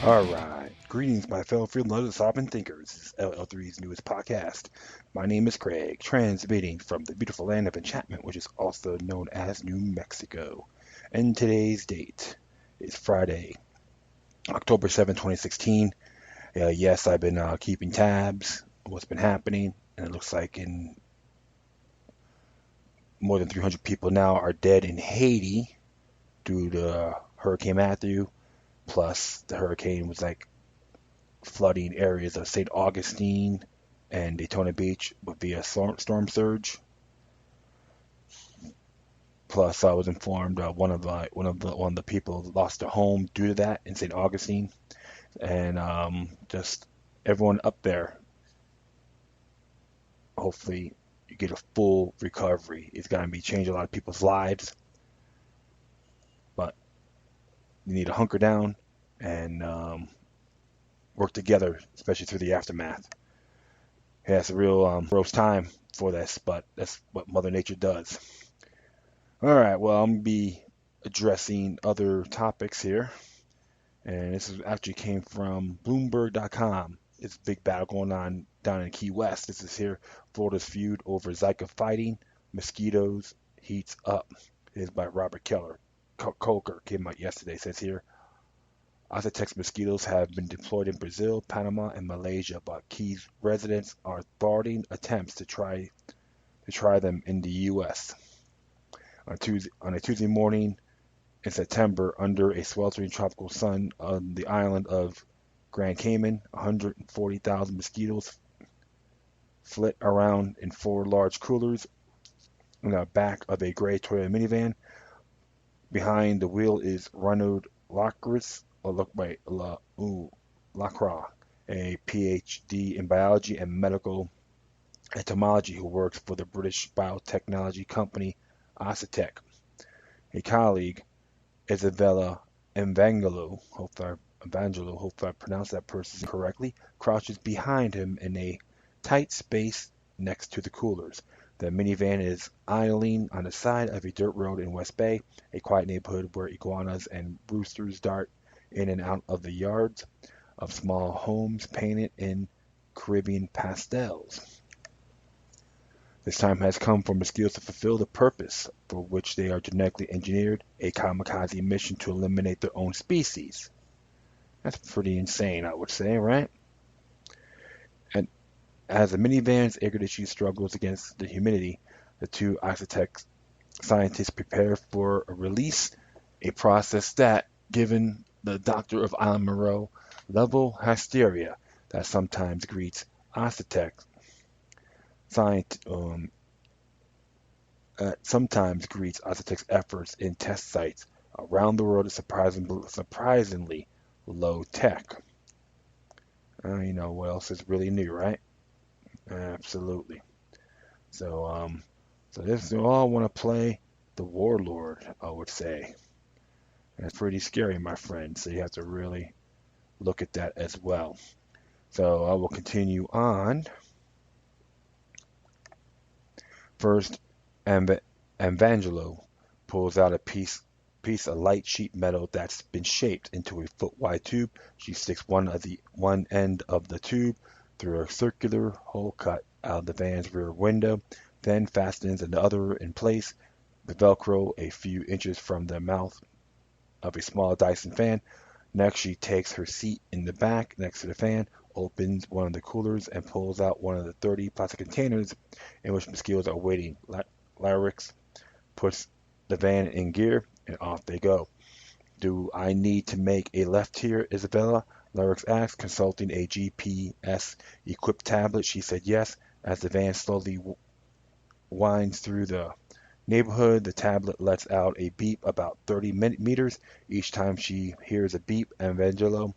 All right. Greetings, my fellow freedom lovers, sovereign thinkers. This is LL3's newest podcast. My name is Craig, transmitting from the beautiful land of enchantment, which is also known as New Mexico. And today's date is Friday, October 7th, 2016. Yes, I've been keeping tabs on what's been happening, and it looks like in more than 300 people now are dead in Haiti due to Hurricane Matthew. Plus, the hurricane was like flooding areas of St. Augustine and Daytona Beach via storm surge. Plus, I was informed one of the people lost their home due to that in St. Augustine, and just everyone up there. Hopefully, you get a full recovery. It's going to be changing a lot of people's lives, but you need to hunker down and work together, especially through the aftermath. Yeah, it's a real gross time for this, but that's what Mother Nature does. All right, well, I'm gonna be addressing other topics here, and this actually came from Bloomberg.com. It's a big battle going on down in Key West. This is here. Florida's feud over Zika-Fighting Mosquitoes heats up. It is by Robert Keller. Coker came out yesterday. It says here, Azatex mosquitoes have been deployed in Brazil, Panama, and Malaysia, but Key's residents are thwarting attempts to try them in the U.S. On a Tuesday morning in September, under a sweltering tropical sun on the island of Grand Cayman, 140,000 mosquitoes flit around in four large coolers in the back of a gray Toyota minivan. Behind the wheel is Ronald Lacroix, Lacroix, a PhD in biology and medical entomology who works for the British biotechnology company Acetec. A colleague, Isabella Evangelo, hope I pronounced that person correctly, crouches behind him in a tight space next to the coolers. The minivan is idling on the side of a dirt road in West Bay, a quiet neighborhood where iguanas and roosters dart in and out of the yards of small homes painted in Caribbean pastels. This time has come for mosquitoes to fulfill the purpose for which they are genetically engineered, a kamikaze mission to eliminate their own species. That's pretty insane, I would say, right? And as the minivan's air conditioning struggles against the humidity, the two Isotech scientists prepare for a release, a process that, given the doctor of Island Moreau, level hysteria that sometimes greets Isotech efforts in test sites around the world is surprisingly low tech. You know what else is really new, right? Absolutely. So, so this they all want to play the warlord, I would say. And it's pretty scary, my friend. So you have to really look at that as well. So I will continue on. First, Evangelo pulls out a piece of light sheet metal that's been shaped into a foot-wide tube. She sticks one end of the tube through a circular hole cut out of the van's rear window, then fastens another in place with Velcro a few inches from the mouth of a small Dyson fan. Next, she takes her seat in the back next to the fan, opens one of the coolers, and pulls out one of the 30 plastic containers in which mosquitoes are waiting. Larix puts the van in gear, and off they go. Do I need to make a left here, Isabella? Larix asked, consulting a GPS-equipped tablet. She said yes. As the van slowly winds through the neighborhood, the tablet lets out a beep about 30 meters. Each time she hears a beep, Evangelo,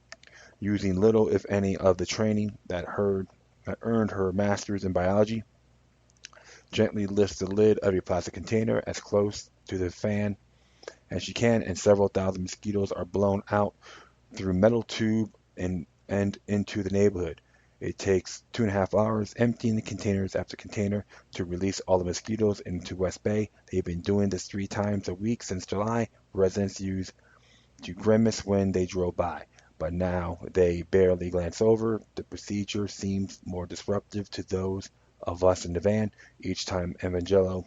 using little if any of the training that earned her master's in biology, gently lifts the lid of a plastic container as close to the fan as she can, and several thousand mosquitoes are blown out through metal tube and into the neighborhood. It takes 2.5 hours, emptying the containers after container, to release all the mosquitoes into West Bay. They've been doing this 3 times a week since July. Residents used to grimace when they drove by. but now they barely glance over. The procedure seems more disruptive to those of us in the van. Each time Evangelo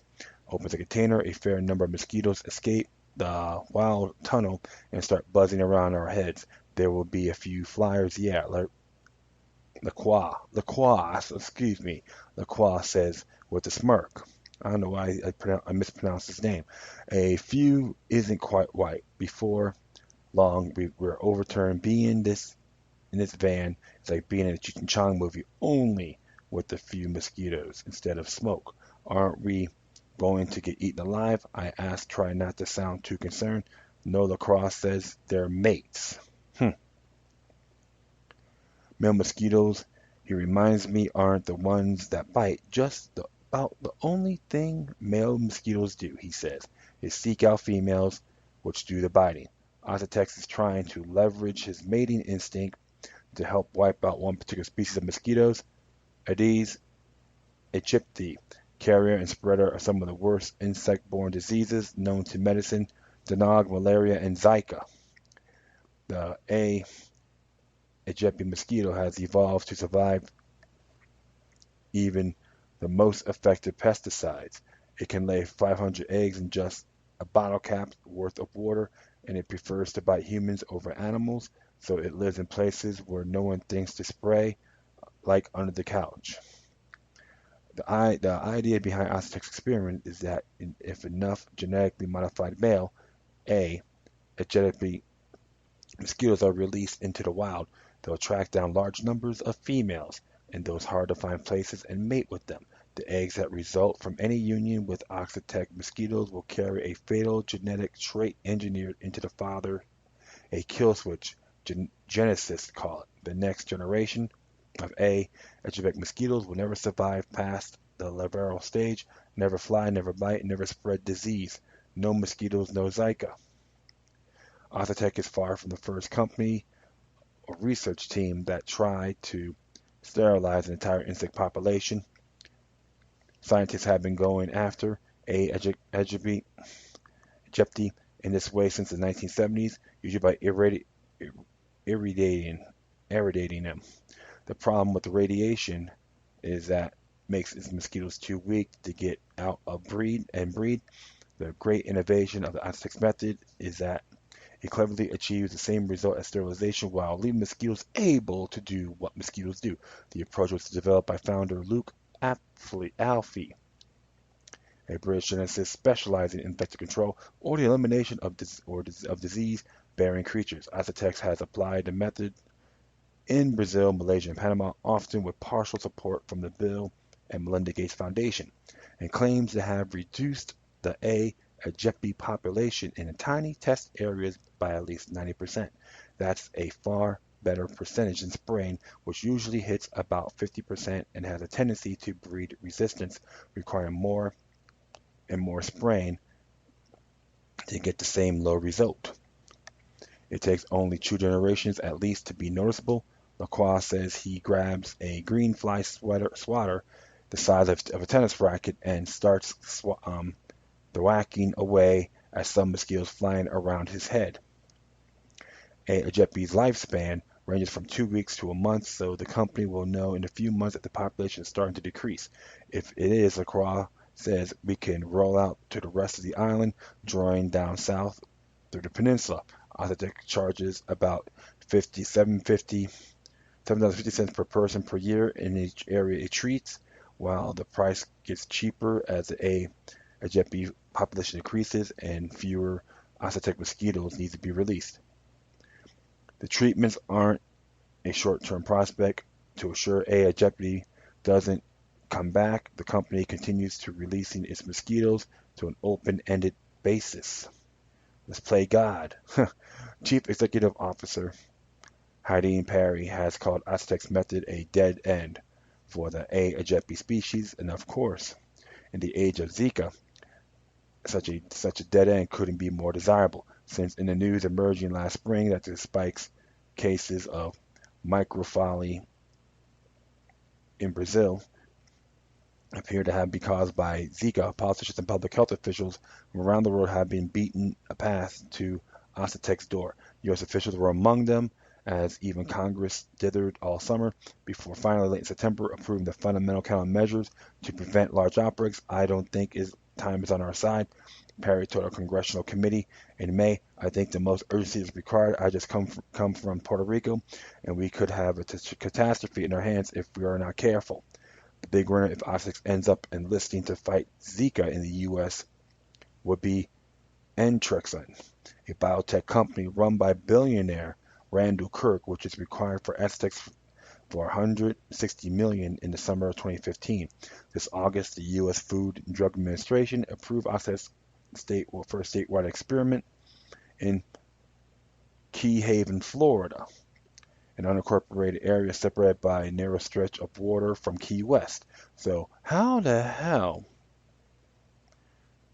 opens a container, a fair number of mosquitoes escape the wild tunnel and start buzzing around our heads. There will be a few flyers, yeah. Excuse me, Lacroix says with a smirk. I don't know why I mispronounced his name. A few isn't quite right. Before long, we're overturned. Being this in this van is like being in a Cheech and Chong movie, only with a few mosquitoes instead of smoke. Aren't we going to get eaten alive? I ask, try not to sound too concerned. No, Lacroix says they're mates. Male mosquitoes, he reminds me, aren't the ones that bite. About the only thing male mosquitoes do, he says, is seek out females, which do the biting. Ozotex is trying to leverage his mating instinct to help wipe out one particular species of mosquitoes. Aedes aegypti, carrier and spreader of some of the worst insect-borne diseases known to medicine, Dengue, malaria, and Zika. The aegypti mosquito has evolved to survive even the most effective pesticides. It can lay 500 eggs in just a bottle cap's worth of water, and it prefers to bite humans over animals, so it lives in places where no one thinks to spray, like under the couch. The idea behind Aztec's experiment is that if enough genetically modified male A. aegypti mosquitoes are released into the wild, they'll track down large numbers of females in those hard-to-find places and mate with them. The eggs that result from any union with Oxitec mosquitoes will carry a fatal genetic trait engineered into the father, a kill switch, geneticists call it. The next generation of A. aegypti mosquitoes will never survive past the larval stage, never fly, never bite, never spread disease. No mosquitoes, no Zika. Oxitec is far from the first company or research team that tried to sterilize an entire insect population. Scientists have been going after A. aegypti in this way since the 1970s, usually by irradiating them. The problem with the radiation is that makes its mosquitoes too weak to get out of breed. The great innovation of the Aztec method is that it cleverly achieves the same result as sterilization while leaving mosquitoes able to do what mosquitoes do. The approach was developed by founder Luke Alfie, a British geneticist specializing in vector control or the elimination of disease-bearing creatures. Aztecs has applied the method in Brazil, Malaysia, and Panama, often with partial support from the Bill and Melinda Gates Foundation, and claims to have reduced the A. aegypti population in tiny test areas by at least 90%. That's a far better percentage than spraying, which usually hits about 50% and has a tendency to breed resistance, requiring more and more spraying to get the same low result. It takes only 2 generations at least to be noticeable. Lacroix says he grabs a green fly swatter the size of a tennis racket and starts whacking away at some mosquitoes flying around his head. A aegypti's lifespan ranges from 2 weeks to a month, so the company will know in a few months if the population is starting to decrease. If it is, Lacroix says, we can roll out to the rest of the island, drawing down south through the peninsula. Aztec charges about $7.50 per person per year in each area it treats, while the price gets cheaper as the aegypti population increases and fewer Aztec mosquitoes need to be released. The treatments aren't a short-term prospect. To assure A. aegypti doesn't come back, the company continues to releasing its mosquitoes to an open-ended basis. Let's play God. Chief Executive Officer Hayden Perry has called Aztec's method a dead end for the A. aegypti species, and of course, in the age of Zika, such a dead end couldn't be more desirable, since in the news emerging last spring that despite cases of microcephaly in Brazil appear to have been caused by Zika, politicians and public health officials from around the world have been beaten a path to Aztec's door. U.S. officials were among them, as even Congress dithered all summer before finally late in September approving the fundamental countermeasures to prevent large outbreaks. I don't think time is on our side. Perry told a congressional committee in May, I think the most urgency is required. I just come from Puerto Rico, and we could have a catastrophe in our hands if we are not careful. The big winner if Oxford ends up enlisting to fight Zika in the U.S. would be Entrexon, a biotech company run by billionaire Randall Kirk, which is required for Aztecs for 160 million in the summer of 2015. This August, the U.S. Food and Drug Administration approved Aztec's first statewide experiment in Key Haven, Florida, an unincorporated area separated by a narrow stretch of water from Key West. So how the hell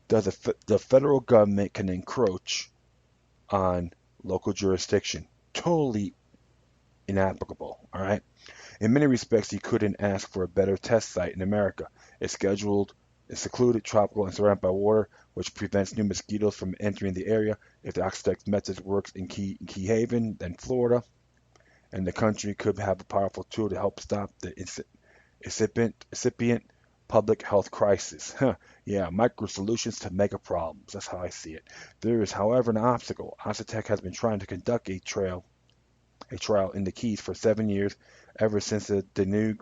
does the federal government can encroach on local jurisdiction? Totally inapplicable, all right? In many respects, you couldn't ask for a better test site in America. It's secluded, tropical, and surrounded by water, which prevents new mosquitoes from entering the area. If the Oxtex method works in Key Haven, then Florida and the country could have a powerful tool to help stop the incipient public health crisis. Huh. Yeah, micro solutions to mega problems. That's how I see it. There is, however, an obstacle. Oxitec has been trying to conduct a trial in the Keys for 7 years, ever since the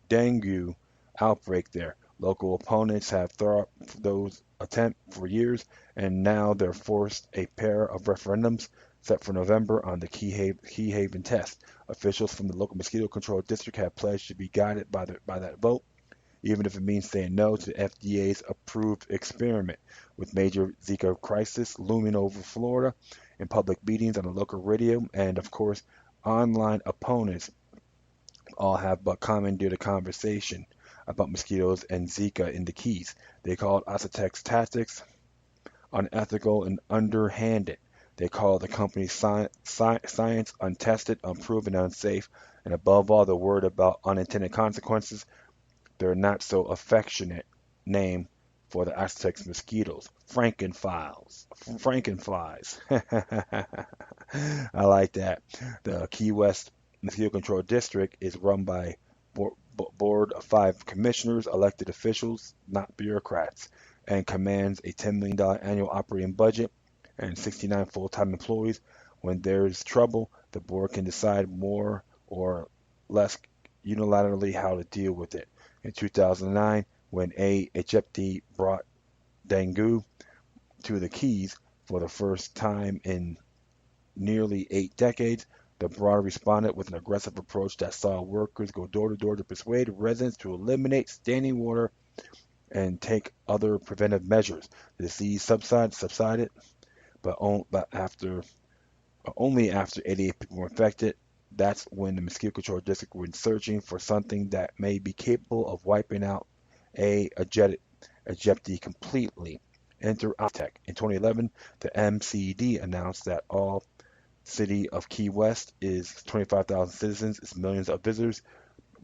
dengue outbreak there. Local opponents have thought those attempts for years, and now they're forced a pair of referendums set for November on the Key Haven test. Officials from the local mosquito control district have pledged to be guided by that vote, even if it means saying no to the FDA's approved experiment. With major Zika crisis looming over Florida, in public meetings on the local radio, and of course, online opponents all have but commandeered a conversation about mosquitoes and Zika in the Keys. They called Oxitec's tactics unethical and underhanded. They call the company's science untested, unproven, unsafe, and above all, the word about unintended consequences, their not so affectionate name for the Aztec mosquitoes, Frankenflies. I like that. The Key West Mosquito Control District is run by board of 5 commissioners, elected officials, not bureaucrats, and commands a $10 million annual operating budget and 69 full-time employees. When there's trouble, the board can decide more or less unilaterally how to deal with it. In 2009, when Egypti brought dengue to the Keys for the first time in nearly 8 decades, the board responded with an aggressive approach that saw workers go door to door to persuade residents to eliminate standing water and take other preventive measures. The disease subsided, but only after 88 people were infected. That's when the mosquito control district went searching for something that may be capable of wiping out Egypti completely. Enter Optech. In 2011, the MCD announced that all city of Key West is 25,000 citizens, its millions of visitors,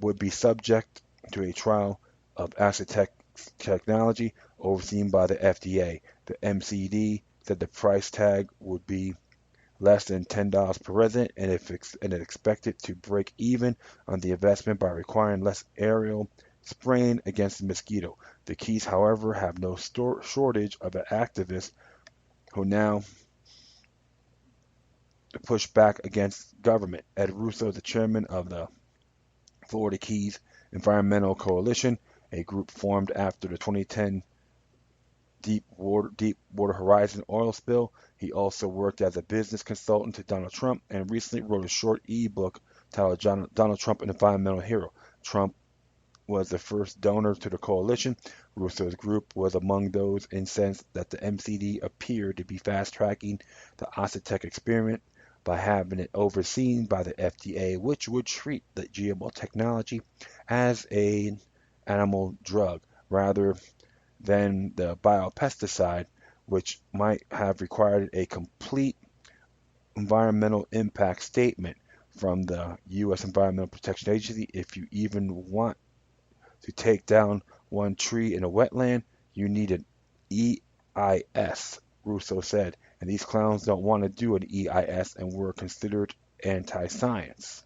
would be subject to a trial of Aztec technology overseen by the FDA. The MCD said the price tag would be less than $10 per resident, and it expected to break even on the investment by requiring less aerial spraying against the mosquito. The Keys, however, have no shortage of activists who now push back against government. Ed Russo, the chairman of the Florida Keys Environmental Coalition, a group formed after the 2010 Deepwater Horizon oil spill. He also worked as a business consultant to Donald Trump and recently wrote a short e-book titled Donald Trump, an Environmental Hero. Trump was the first donor to the coalition. Russo's group was among those incensed that the MCD appeared to be fast-tracking the Oxitec experiment by having it overseen by the FDA, which would treat the GMO technology as an animal drug rather than the biopesticide, which might have required a complete environmental impact statement from the U.S. Environmental Protection Agency. If you even want to take down one tree in a wetland, you need an EIS, Russo said. And these clowns don't want to do an EIS and were considered anti-science.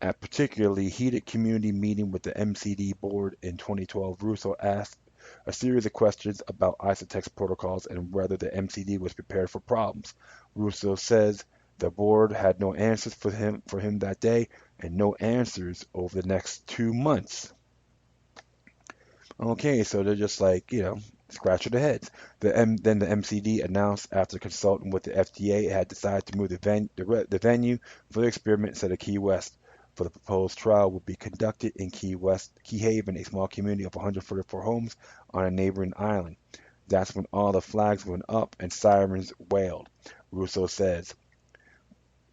At a particularly heated community meeting with the MCD board in 2012, Russo asked a series of questions about Isotech's protocols and whether the MCD was prepared for problems. Russo says the board had no answers for him that day and no answers over the next 2 months. Okay, so they're just like, scratching their heads. Then the MCD announced after consulting with the FDA it had decided to move the venue for the experiment instead of Key West. For the proposed trial would be conducted in Key Haven, a small community of 144 homes on a neighboring island. That's when all the flags went up and sirens wailed. Russo says,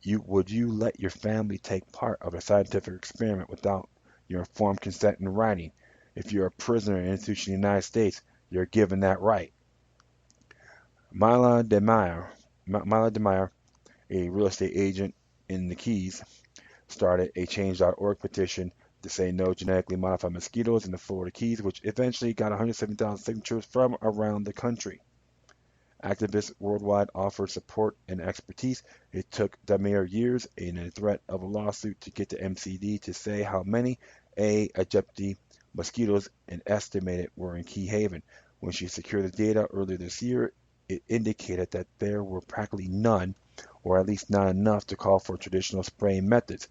would you let your family take part of a scientific experiment without your informed consent in writing? If you're a prisoner in an institution in the United States, you're given that right. Mila DeMeyer, a real estate agent in the Keys, started a Change.org petition to say no genetically modified mosquitoes in the Florida Keys, which eventually got 170,000 signatures from around the country. Activists worldwide offered support and expertise. It took DeMeyer years and a threat of a lawsuit to get the MCD to say how many Aegypti mosquitoes and estimated were in Key Haven. When she secured the data earlier this year, it indicated that there were practically none, or at least not enough to call for traditional spraying methods.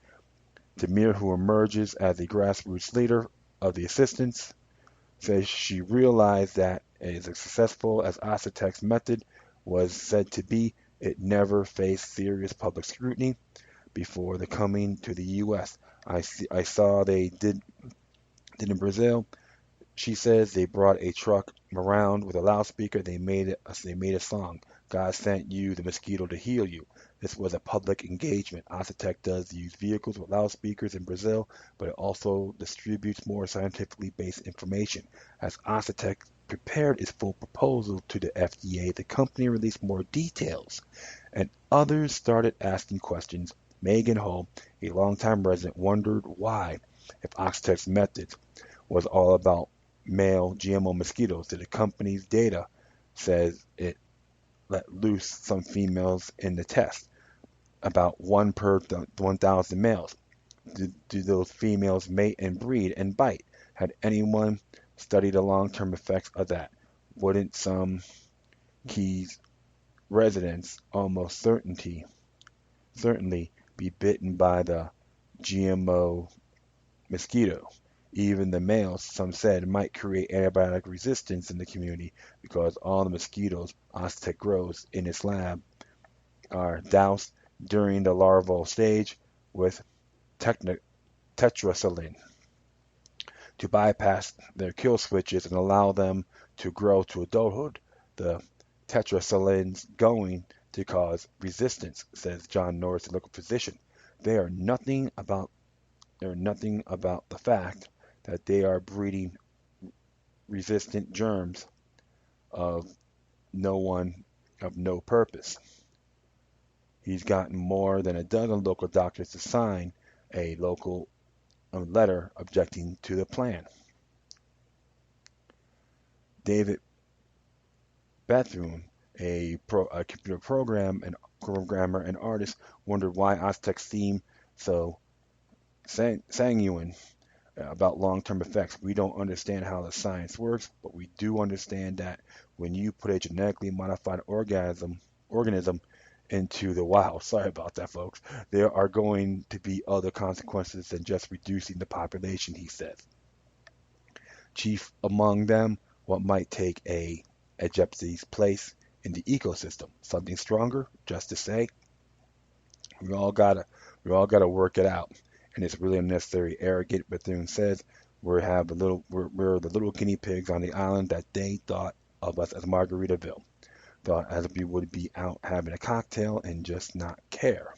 Demir, who emerges as a grassroots leader of the assistance, says she realized that as successful as Isotech's method was said to be, it never faced serious public scrutiny before the coming to the U.S. I saw they did in Brazil. She says they brought a truck around with a loudspeaker. They made a song. God sent you the mosquito to heal you. This was a public engagement. Isotech does use vehicles with loudspeakers in Brazil, but it also distributes more scientifically based information. As Isotech prepared its full proposal to the FDA, the company released more details, and others started asking questions. Megan Hull, a longtime resident, wondered why, if Isotech's methods was all about male GMO mosquitoes, that the company's data says it let loose some females in the test, about 1 per 1,000 males. Do those females mate and breed and bite? Had anyone studied the long-term effects of that? Wouldn't some Keys residents almost certainly be bitten by the GMO mosquito? Even the males, some said, might create antibiotic resistance in the community because all the mosquitoes Aztec grows in its lab are doused during the larval stage with tetracycline to bypass their kill switches and allow them to grow to adulthood. The tetracycline's going to cause resistance, says John Norris, a local physician. They are nothing about the fact that they are breeding resistant germs of no purpose. He's gotten more than a dozen local doctors to sign a letter objecting to the plan. David Bethune, a computer programmer and artist, wondered why Aztecs seem so sanguine about long-term effects. We don't understand how the science works, but we do understand that when you put a genetically modified organism into the wild, sorry about that, folks, there are going to be other consequences than just reducing the population, he says. Chief among them, what might take a Egypti's place in the ecosystem? Something stronger, just to say, we all gotta work it out, and it's really unnecessary. Arrogant, Bethune says, we're the little guinea pigs on the island that they thought of us as Margaritaville, thought as we would be out having a cocktail and just not care.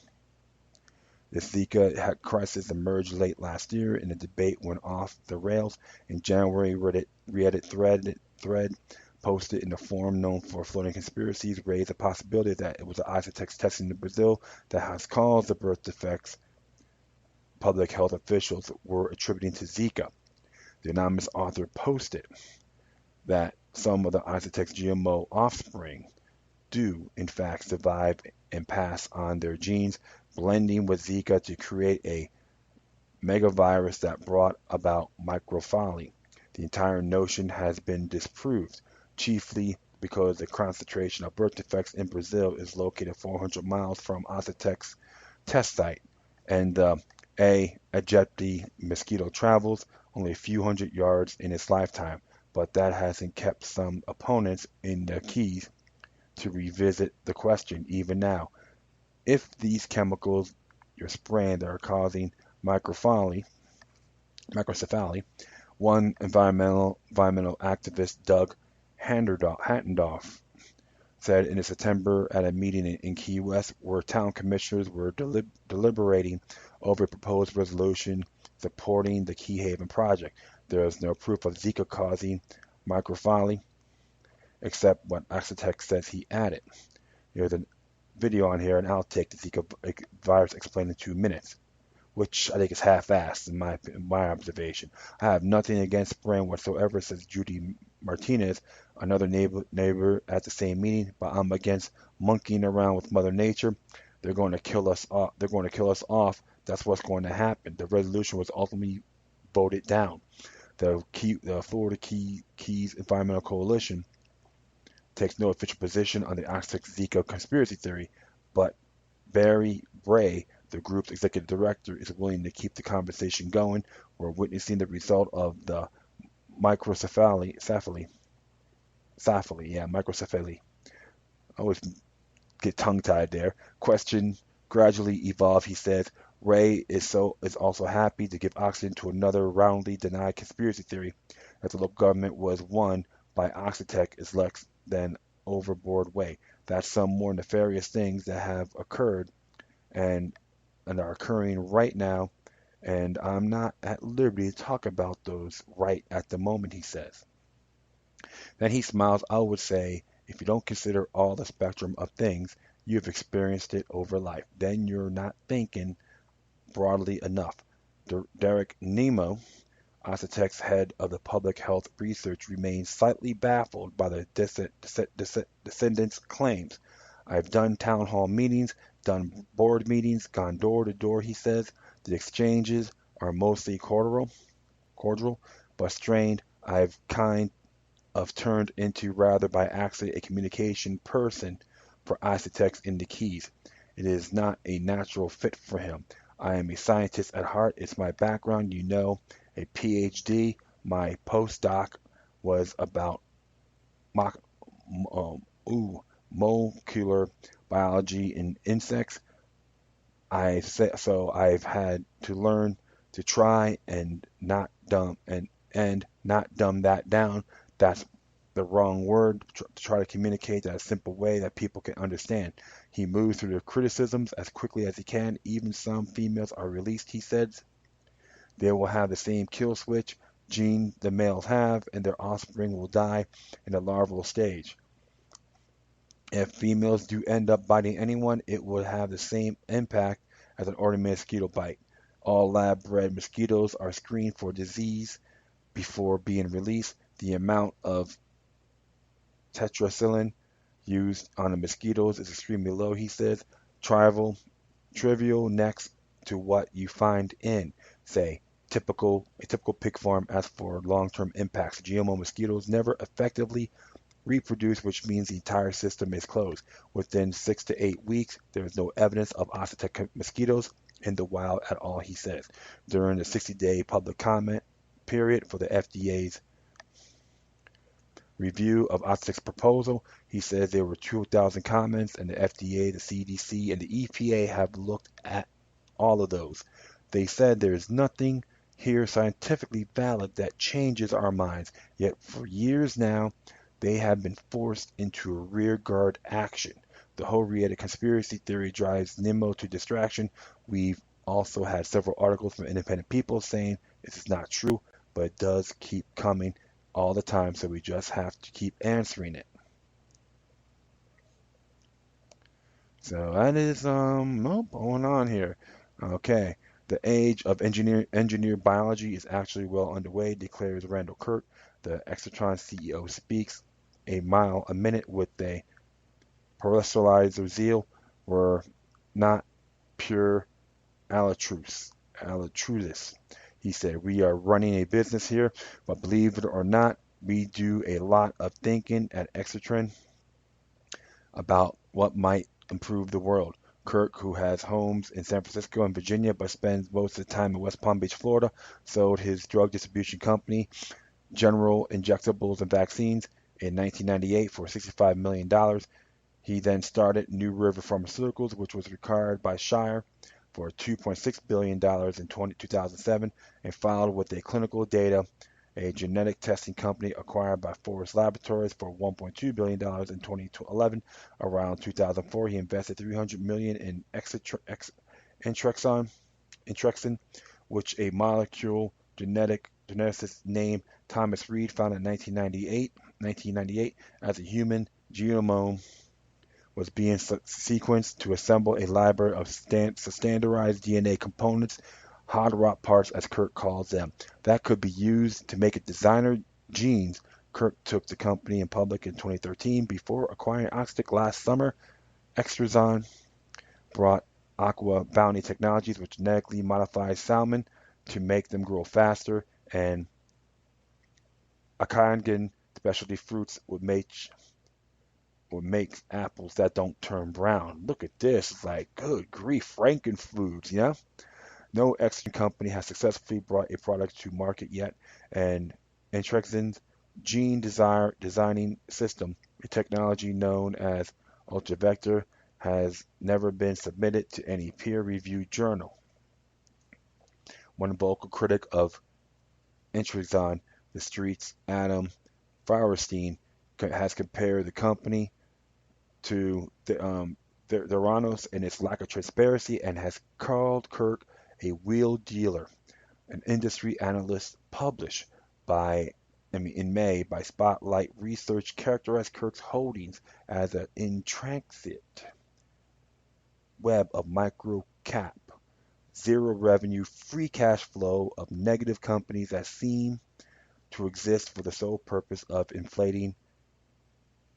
The Zika crisis emerged late last year, and the debate went off the rails. In January, Reddit thread posted in a forum known for floating conspiracies raised the possibility that it was the isotech testing in Brazil that has caused the birth defects public health officials were attributing to Zika. The anonymous author posted that some of the isotech's GMO offspring do, in fact, survive and pass on their genes, blending with Zika to create a megavirus that brought about microcephaly. The entire notion has been disproved, chiefly because the concentration of birth defects in Brazil is located 400 miles from Aztec's test site, and the Aegypti mosquito travels only a few hundred yards in its lifetime, but that hasn't kept some opponents in the Keys to revisit the question even now. If these chemicals you're spraying that are causing microcephaly, microcephaly, one environmental activist, Doug Hattendorf, said in September at a meeting in Key West where town commissioners were deliberating over a proposed resolution supporting the Key Haven project. There is no proof of Zika causing microcephaly, except what Oxitec says he added. There's a video on here, and I'll take the Zika virus explained in 2 minutes, which I think is half-assed in my observation. I have nothing against spraying whatsoever, says Judy Martinez, another neighbor at the same meeting, but I'm against monkeying around with Mother Nature. They're going to kill us off. They're going to kill us off. That's what's going to happen. The resolution was ultimately voted down. The Florida Keys Environmental Coalition takes no official position on the Oxford Zika conspiracy theory, but Barry Bray, the group's executive director, is willing to keep the conversation going. We're witnessing the result of the microcephaly. I always get tongue-tied there. Question gradually evolve, he says. Ray is also happy to give oxygen to another roundly denied conspiracy theory that the local government was won by Oxitec is less than overboard way. That's some more nefarious things that have occurred and are occurring right now, and I'm not at liberty to talk about those right at the moment, he says. Then he smiles. I would say, if you don't consider all the spectrum of things, you've experienced it over life. Then you're not thinking broadly enough. Derek Nemo, Ocitec's head of the public health research, remains slightly baffled by the descendants' claims. I've done town hall meetings, done board meetings, gone door to door, he says. The exchanges are mostly cordial, but strained. I've kind of turned into rather by accident a communication person for Isotex in the Keys. It is not a natural fit for him. I am a scientist at heart. It's my background, a PhD. My postdoc was about mo- molecular biology in insects. I've had to learn to try and not dumb that down. That's the wrong word to try to communicate that a simple way that people can understand. He moves through the criticisms as quickly as he can. Even some females are released, he says. They will have the same kill switch gene the males have, and their offspring will die in the larval stage. If females do end up biting anyone, it will have the same impact as an ordinary mosquito bite. All lab-bred mosquitoes are screened for disease before being released. The amount of tetracycline used on the mosquitoes is extremely low, he says. Trivial next to what you find in, say, a typical pig farm. As for long-term impacts, GMO mosquitoes never effectively reproduce, which means the entire system is closed. Within 6 to 8 weeks, there is no evidence of Oxitec mosquitoes in the wild at all, he says. During the 60-day public comment period for the FDA's review of Oxitec's proposal, he says there were 2,000 comments, and the FDA, the CDC, and the EPA have looked at all of those. They said there is nothing here scientifically valid that changes our minds, yet for years now, they have been forced into a rearguard action. The whole Rieta conspiracy theory drives Nimmo to distraction. We've also had several articles from independent people saying this is not true, but it does keep coming all the time, so we just have to keep answering it. So that is going on here. Okay. The age of engineer biology is actually well underway, declares Randall Kirk. The Exotron CEO speaks a mile a minute with a parallelizer zeal. were not pure altruists. He said, "We are running a business here, but believe it or not, we do a lot of thinking at Exertrin about what might improve the world." Kirk, who has homes in San Francisco and Virginia but spends most of the time in West Palm Beach, Florida, sold his drug distribution company, General Injectables and Vaccines, in 1998 for $65 million. He then started New River Pharmaceuticals, which was acquired by Shire for $2.6 billion in 2007 and filed with a clinical data, a genetic testing company acquired by Forest Laboratories for $1.2 billion in 2011. Around 2004, he invested $300 million in Intrexon, which a molecule geneticist named Thomas Reed found in 1998 as a human genome was being sequenced to assemble a library of standardized DNA components, hard rock parts as Kirk calls them, that could be used to make designer genes. Kirk took the company in public in 2013 before acquiring Oxtic last summer. Extrazon brought Aqua Bounty Technologies, which genetically modifies salmon to make them grow faster, and Akangan Specialty Fruits would make apples that don't turn brown. Look at this. It's like, good grief, Frankenfoods, you know? No X company has successfully brought a product to market yet, and Intrexon's gene designing system, a technology known as ultravector, has never been submitted to any peer-reviewed journal. One vocal critic of Intrexon, the Street's Adam Feuerstein, has compared the company to the Theranos in its lack of transparency and has called Kirk a wheel dealer. An industry analyst published in May by Spotlight Research characterized Kirk's holdings as an intricate web of micro-cap, zero-revenue, free cash flow of negative companies that seem to exist for the sole purpose of inflating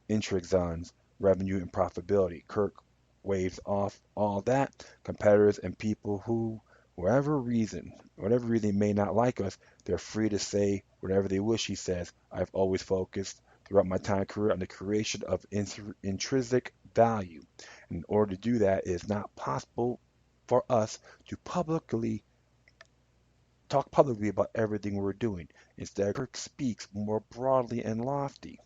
Intrexon's revenue and profitability. Kirk waves off all that. Competitors and people who, whatever reason may not like us, they're free to say whatever they wish, he says. I've always focused throughout my time career on the creation of intrinsic value. In order to do that, it is not possible for us to talk publicly about everything we're doing. Instead, Kirk speaks more broadly and loftily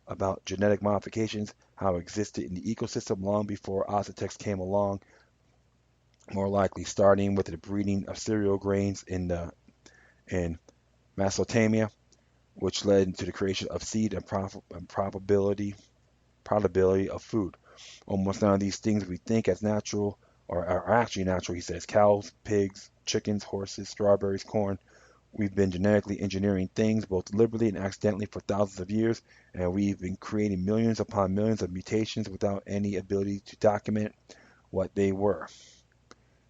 about genetic modifications, how it existed in the ecosystem long before Oxitex came along, more likely starting with the breeding of cereal grains in Mesopotamia, which led to the creation of seed and probability of food. Almost none of these things we think as natural are actually natural, he says. Cows, pigs, chickens, horses, strawberries, corn. We've been genetically engineering things both deliberately and accidentally for thousands of years, and we've been creating millions upon millions of mutations without any ability to document what they were.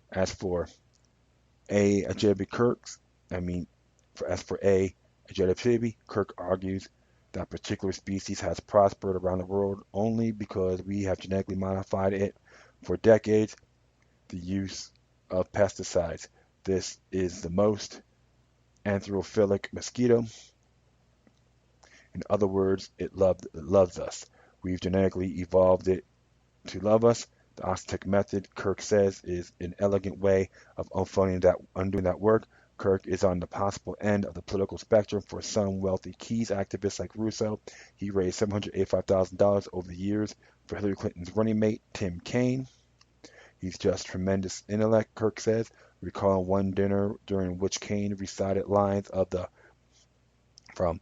As for Ajitabi, Kirk argues that particular species has prospered around the world only because we have genetically modified it for decades. The use of pesticides. This is the most anthrophilic mosquito. In other words, it loves us. We've genetically evolved it to love us. The Oxtec method, Kirk says, is an elegant way of undoing that work. Kirk is on the possible end of the political spectrum for some wealthy Keys activists like Russo. He raised $785,000 over the years for Hillary Clinton's running mate, Tim Kaine. He's just tremendous intellect, Kirk says, recalling one dinner during which Kaine recited lines from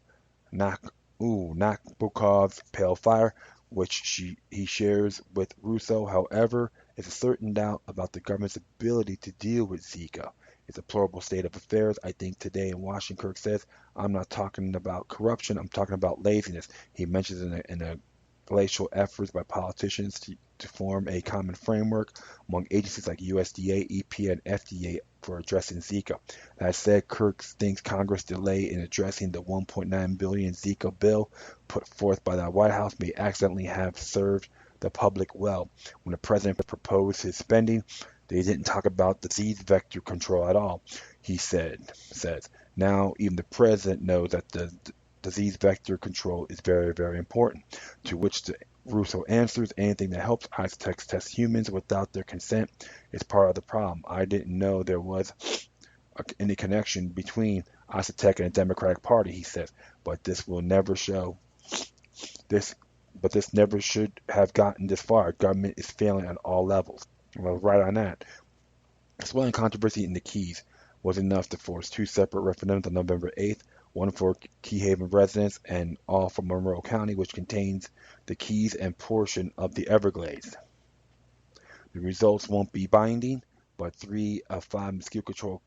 Nabokov's Pale Fire, which he shares with Russo. However, there's a certain doubt about the government's ability to deal with Zika. It's a deplorable state of affairs, I think, today in Washington. Kirk says, I'm not talking about corruption, I'm talking about laziness. He mentions in a glacial efforts by politicians to form a common framework among agencies like USDA, EPA, and FDA for addressing Zika. That said, Kirk thinks Congress' delay in addressing the $1.9 billion Zika bill put forth by the White House may accidentally have served the public well. When the president proposed his spending, they didn't talk about disease vector control at all. He says, now even the president knows that the disease vector control is very, very important. To which the Russo answers, anything that helps Aztecs test humans without their consent is part of the problem. I didn't know there was any connection between Aztec and the Democratic Party, he says, but this will never show this but this never should have gotten this far. Government is failing at all levels. Well, right on that. Swelling controversy in the Keys was enough to force two separate referendums on November 8th, one for Key Haven residents and all for Monroe County, which contains the Keys and portion of the Everglades. The results won't be binding, but 3 of 5 mosquito control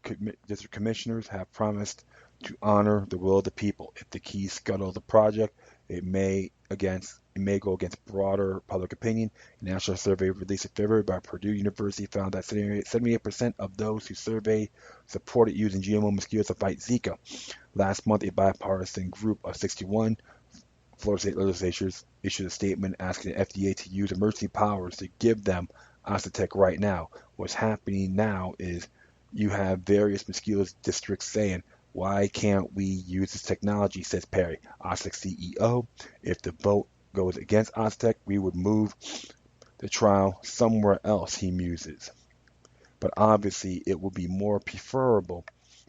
district commissioners have promised to honor the will of the people. If the Keys scuttle the project, it may go against broader public opinion. A national survey released in February by Purdue University found that 78% of those who surveyed supported using GMO mosquitoes to fight Zika. Last month, a bipartisan group of 61 Florida state legislatures issued a statement asking the FDA to use emergency powers to give them Aztec right now. What's happening now is you have various mosquito districts saying, why can't we use this technology, says Perry, Aztec CEO. If the vote goes against Aztec, we would move the trial somewhere else, he muses. But obviously, it would be more preferable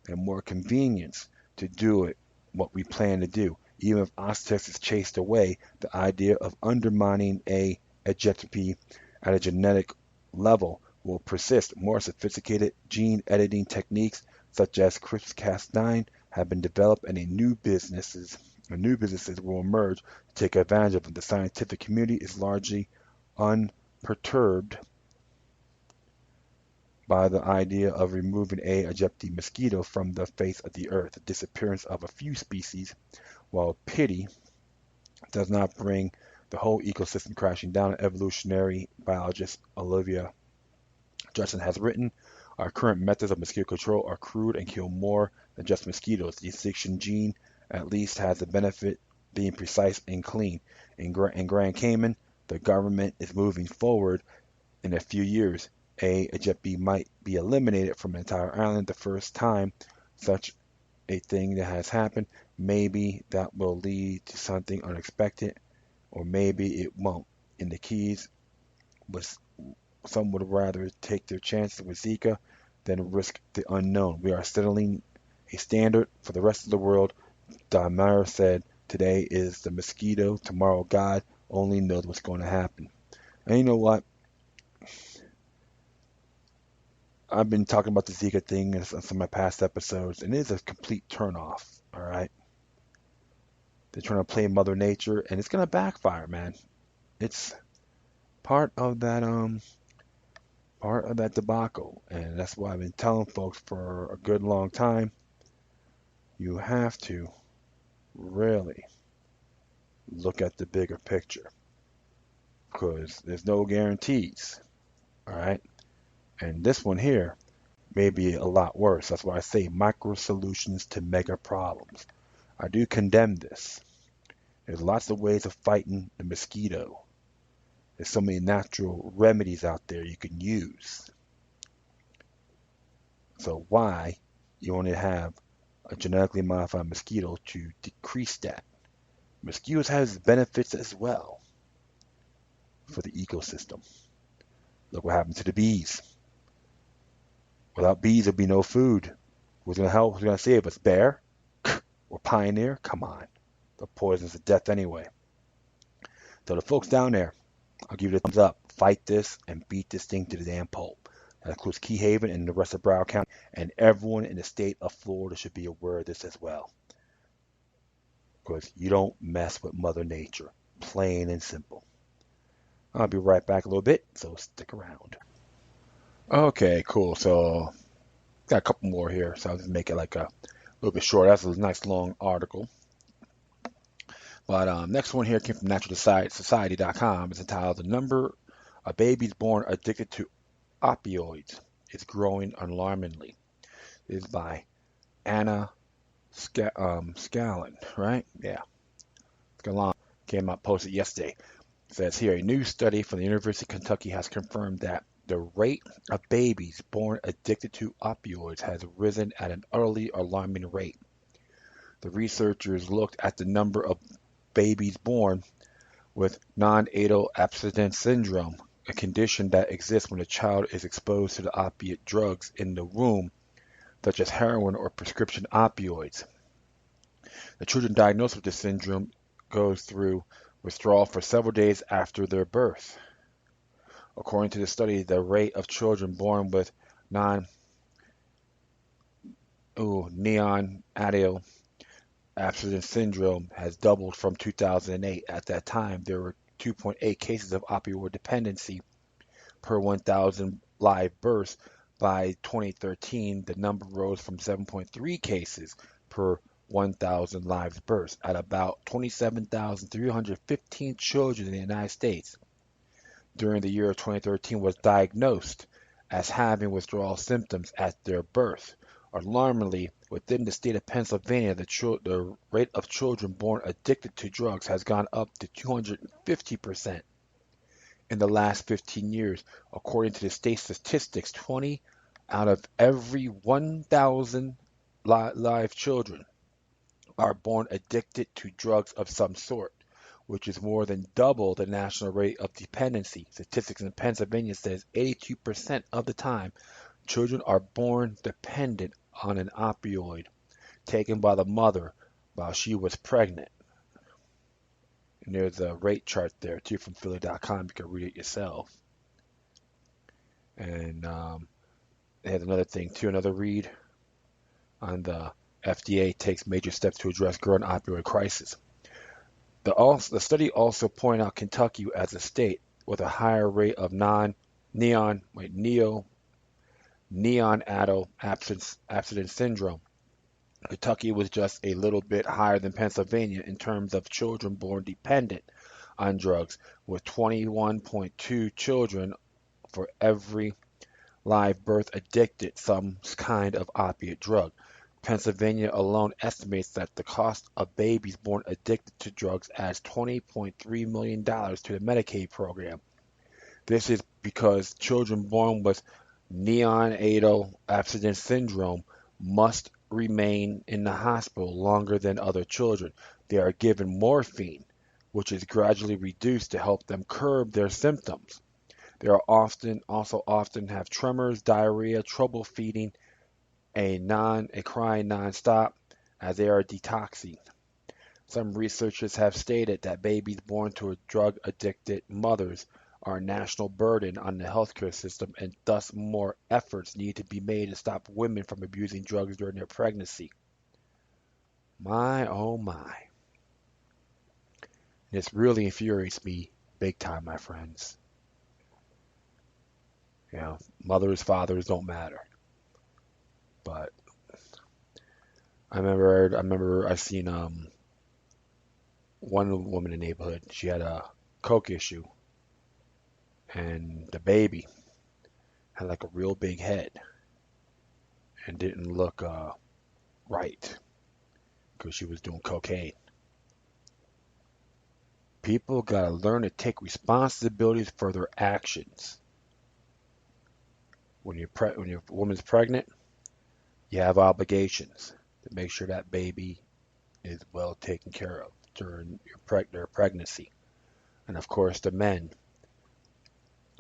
and more convenient to do it what we plan to do. Even if Aztecs is chased away, the idea of undermining a HGP at a genetic level will persist. More sophisticated gene editing techniques such as CRISPR-Cas9 have been developed and new businesses will emerge to take advantage of them. The scientific community is largely unperturbed by the idea of removing a Aegypti mosquito from the face of the earth. The disappearance of a few species, while pity does not bring the whole ecosystem crashing down, evolutionary biologist Olivia Judson has written, our current methods of mosquito control are crude and kill more than just mosquitoes. The extinction gene at least has the benefit being precise and clean. In Grand Cayman, the government is moving forward. In a few years, a Aegypti might be eliminated from an entire island. The first time such a thing that has happened, maybe that will lead to something unexpected, or maybe it won't. In the Keys, some would rather take their chances with Zika than risk the unknown. We are settling a standard for the rest of the world. Don Meyer said, today is the mosquito, tomorrow God only knows what's going to happen. And you know what? I've been talking about the Zika thing in some of my past episodes, and it is a complete turnoff, all right? They're trying to play Mother Nature, and it's going to backfire, man. It's part of that debacle, and that's why I've been telling folks for a good long time, you have to really look at the bigger picture, because there's no guarantees, all right? And this one here may be a lot worse. That's why I say micro solutions to mega problems. I do condemn this. There's lots of ways of fighting the mosquito. There's so many natural remedies out there you can use. So why you only have a genetically modified mosquito to decrease that? Mosquitoes have benefits as well for the ecosystem. Look what happened to the bees. Without bees, there'd be no food. Who's going to help? Who's going to save us? Bear? Or Pioneer? Come on. The poison's of death anyway. So the folks down there, I'll give you the thumbs up. Fight this and beat this thing to the damn pulp. That includes Key Haven and the rest of Broward County. And everyone in the state of Florida should be aware of this as well. Because you don't mess with Mother Nature. Plain and simple. I'll be right back a little bit, so stick around. Okay, cool. So got a couple more here, so I'll just make it like a little bit short. That's a nice long article. But next one here came from naturalsociety.com. It's entitled "The Number of Babies Born Addicted to Opioids is Growing Alarmingly." This is by Anna Scallon, right? Yeah. Scallon came out, posted yesterday. It says here, a new study from the University of Kentucky has confirmed that the rate of babies born addicted to opioids has risen at an utterly alarming rate. The researchers looked at the number of babies born with neonatal abstinence syndrome, a condition that exists when a child is exposed to the opiate drugs in the womb, such as heroin or prescription opioids. The children diagnosed with this syndrome goes through withdrawal for several days after their birth. According to the study, the rate of children born with neonatal abstinence syndrome has doubled from 2008. At that time, there were 2.8 cases of opioid dependency per 1,000 live births. By 2013, the number rose from 7.3 cases per 1,000 live births at about 27,315 children in the United States during the year of 2013 was diagnosed as having withdrawal symptoms at their birth. Alarmingly, within the state of Pennsylvania, the rate of children born addicted to drugs has gone up to 250% in the last 15 years. According to the state statistics, 20 out of every 1,000 live children are born addicted to drugs of some sort, which is more than double the national rate of dependency. Statistics in Pennsylvania says 82% of the time children are born dependent on an opioid taken by the mother while she was pregnant. And there's a rate chart there too from Philly.com. You can read it yourself. And there's another thing too, another read on the FDA takes major steps to address growing opioid crisis. The study also pointed out Kentucky as a state with a higher rate of neonatal abstinence syndrome. Kentucky was just a little bit higher than Pennsylvania in terms of children born dependent on drugs, with 21.2 children for every live birth addicted some kind of opiate drug. Pennsylvania alone estimates that the cost of babies born addicted to drugs adds $20.3 million to the Medicaid program. This is because children born with neonatal abstinence syndrome must remain in the hospital longer than other children. They are given morphine, which is gradually reduced to help them curb their symptoms. They are often have tremors, diarrhea, trouble feeding, a crying nonstop as they are detoxing. Some researchers have stated that babies born to drug-addicted mothers are a national burden on the healthcare system, and thus more efforts need to be made to stop women from abusing drugs during their pregnancy. My, oh my. This really infuriates me big time, my friends. You know, mothers, fathers don't matter. But I remember I seen one woman in the neighborhood. She had a coke issue, and the baby had like a real big head and didn't look right because she was doing cocaine. People gotta learn to take responsibilities for their actions. When your woman's pregnant, you have obligations to make sure that baby is well taken care of during their pregnancy. And of course, the men,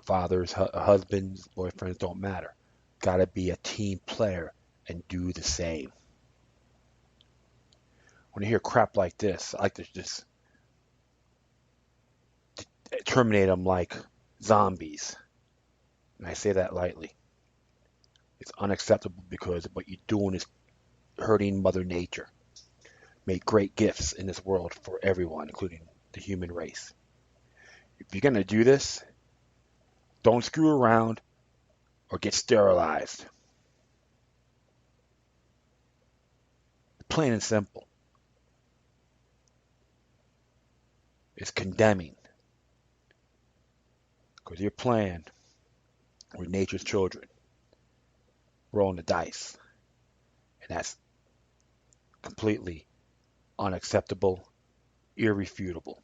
fathers, husbands, boyfriends, don't matter. Gotta be a team player and do the same. When I hear crap like this, I like to just terminate them like zombies. And I say that lightly. It's unacceptable because what you're doing is hurting Mother Nature. Made great gifts in this world for everyone, including the human race. If you're going to do this, don't screw around or get sterilized. Plain and simple. It's condemning. Because you're playing with nature's children, rolling the dice. And that's completely unacceptable, irrefutable.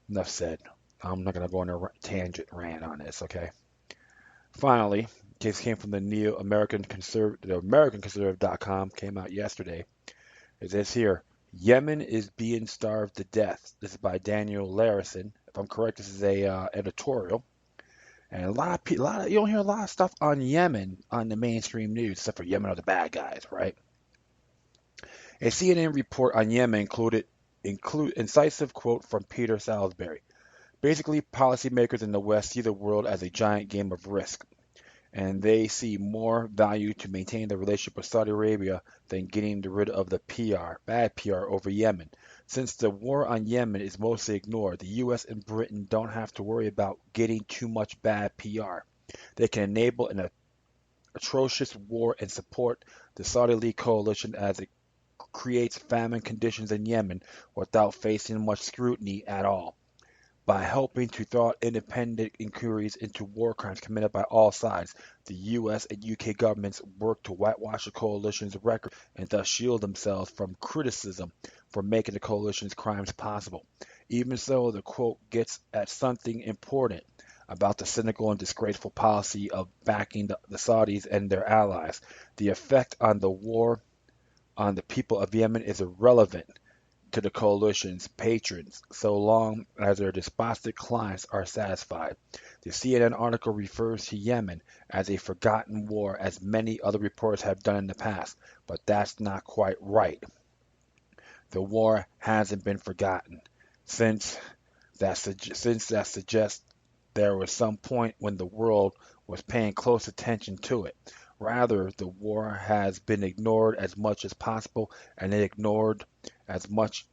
Enough said. I'm not going to go on a tangent rant on this, okay? Finally, case came from the American Conservative.com, came out yesterday. It says here, Yemen is being starved to death. This is by Daniel Larison. If I'm correct, this is a editorial. And a lot of people, you don't hear a lot of stuff on Yemen on the mainstream news, except for Yemen are the bad guys, right? A CNN report on Yemen include incisive quote from Peter Salisbury. Basically, policymakers in the West see the world as a giant game of risk, and they see more value to maintain the relationship with Saudi Arabia than getting rid of the bad PR over Yemen. Since the war on Yemen is mostly ignored, the US and Britain don't have to worry about getting too much bad PR. They can enable an atrocious war and support the Saudi-led coalition as it creates famine conditions in Yemen without facing much scrutiny at all. By helping to thwart independent inquiries into war crimes committed by all sides, the US and UK governments work to whitewash the coalition's record and thus shield themselves from criticism for making the coalition's crimes possible. Even so, the quote gets at something important about the cynical and disgraceful policy of backing the Saudis and their allies. The effect on the war on the people of Yemen is irrelevant to the coalition's patrons so long as their despotic clients are satisfied. The CNN article refers to Yemen as a forgotten war, as many other reports have done in the past, but that's not quite right. The war hasn't been forgotten. Since since that suggests there was some point when the world was paying close attention to it. Rather, the war has been ignored as much as possible, and it ignored as much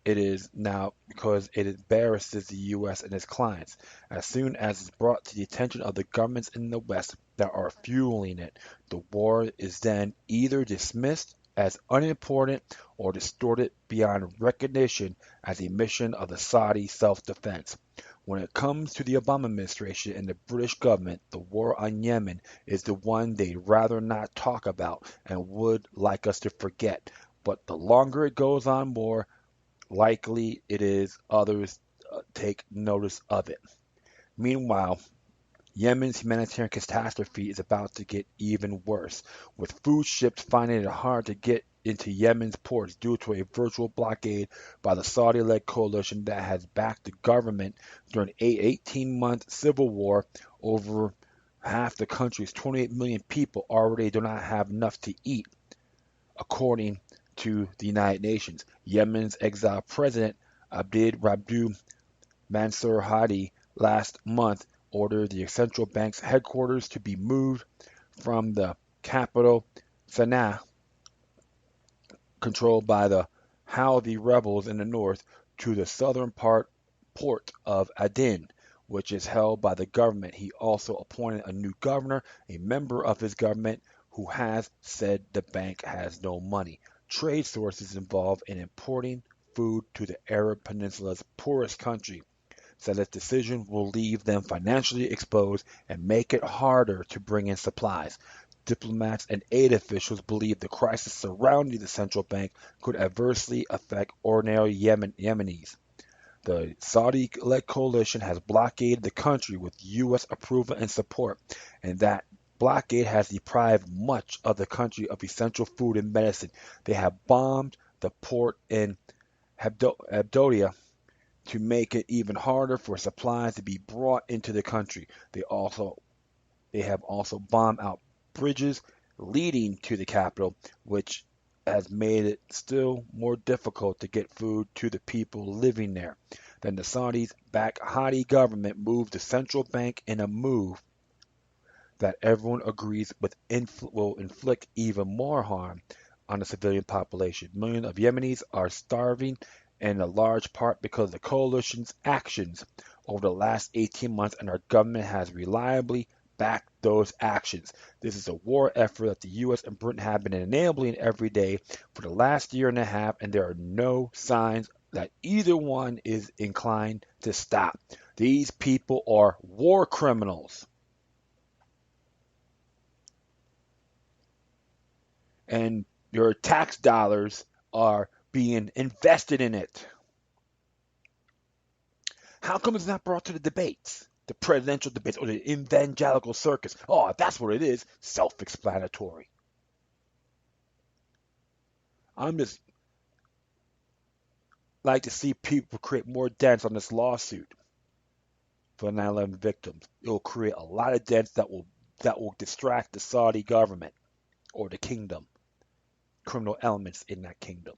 it is now because it embarrasses the U.S. and its clients. As soon as it's brought to the attention of the governments in the West that are fueling it, the war is then either dismissed as unimportant or distorted beyond recognition as a mission of the Saudi self-defense. When it comes to the Obama administration and the British government, the war on Yemen is the one they'd rather not talk about and would like us to forget. But the longer it goes on, more likely it is others take notice of it. Meanwhile, Yemen's humanitarian catastrophe is about to get even worse, with food ships finding it hard to get into Yemen's ports due to a virtual blockade by the Saudi-led coalition that has backed the government during an 18-month civil war. Over half the country's 28 million people already do not have enough to eat, according to the United Nations. Yemen's exiled president Abd Rabbu Mansur Hadi last month ordered the central bank's headquarters to be moved from the capital, Sana'a, controlled by the Houthi rebels in the north, to the southern port of Aden, which is held by the government. He also appointed a new governor, a member of his government, who has said the bank has no money. Trade sources involved in importing food to the Arab Peninsula's poorest country said its decision will leave them financially exposed and make it harder to bring in supplies. Diplomats and aid officials believe the crisis surrounding the central bank could adversely affect ordinary Yemenis. The Saudi-led coalition has blockaded the country with U.S. approval and support, and that blockade has deprived much of the country of essential food and medicine. They have bombed the port in Habdodia to make it even harder for supplies to be brought into the country. They have also bombed out bridges leading to the capital, which has made it still more difficult to get food to the people living there. Then the Saudis-backed Hadi government moved the central bank in a move that everyone agrees will inflict even more harm on the civilian population. Millions of Yemenis are starving in a large part because of the coalition's actions over the last 18 months, and our government has reliably backed those actions. This is a war effort that the U.S. and Britain have been enabling every day for the last year and a half, and there are no signs that either one is inclined to stop. These people are war criminals, and your tax dollars are being invested in it. How come it's not brought to the debates? The presidential debates or the evangelical circus? Oh, if that's what it is, self-explanatory. I'm just like to see people create more dents on this lawsuit for the 9/11 victims. It will create a lot of dents that will distract the Saudi government or the kingdom, criminal elements in that kingdom.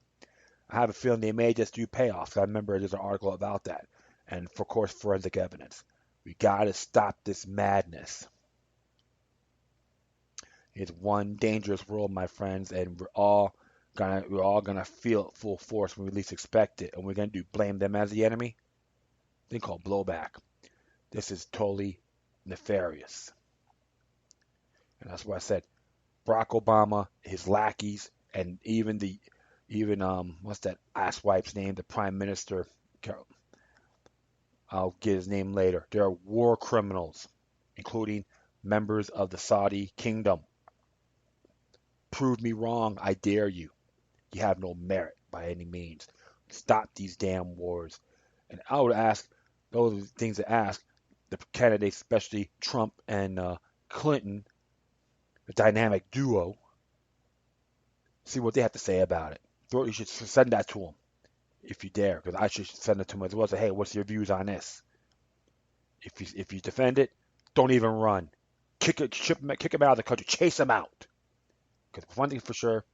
I have a feeling they may just do payoffs. I remember there's an article about that. And of course, forensic evidence. We got to stop this madness. It's one dangerous world, my friends, and we're all gonna feel it full force when we least expect it, and we're gonna blame them as the enemy. Thing called blowback. This is totally nefarious, and that's why I said Barack Obama, his lackeys, and even what's that asswipe's name, the Prime Minister. I'll get his name later. They are war criminals, including members of the Saudi kingdom. Prove me wrong, I dare you. You have no merit by any means. Stop these damn wars. And I would ask, those are the things to ask the candidates, especially Trump and Clinton, the dynamic duo, see what they have to say about it. You should send that to them if you dare, because I should send it to them as well. Say, hey, what's your views on this? If you defend it, don't even run. Kick him out of the country. Chase him out. Because one thing for sure,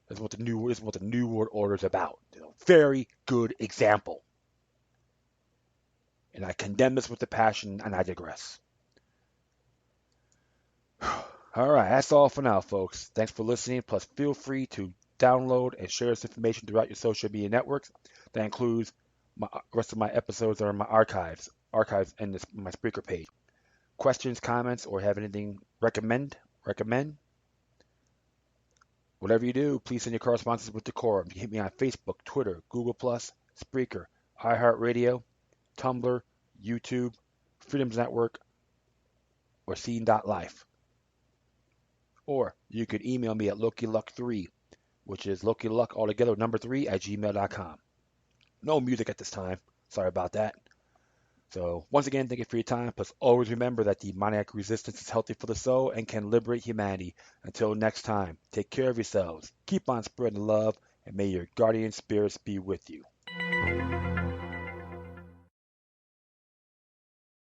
this is what the new world order is about. Very good example. And I condemn this with a passion, and I digress. All right, that's all for now, folks. Thanks for listening. Plus, feel free to download and share this information throughout your social media networks. That includes my rest of my episodes are in my archives in my Spreaker page. Questions, comments, or have anything recommend? Whatever you do, please send your correspondences with decorum. You can hit me on Facebook, Twitter, Google+, Spreaker, iHeartRadio, Tumblr, YouTube, Freedoms Network, or Scene.life. Or you could email me at LokiLuck3, which is LokiLuck altogether, number 3 at gmail.com. No music at this time. Sorry about that. So once again, thank you for your time. Plus, always remember that demoniac resistance is healthy for the soul and can liberate humanity. Until next time, take care of yourselves. Keep on spreading love, and may your guardian spirits be with you.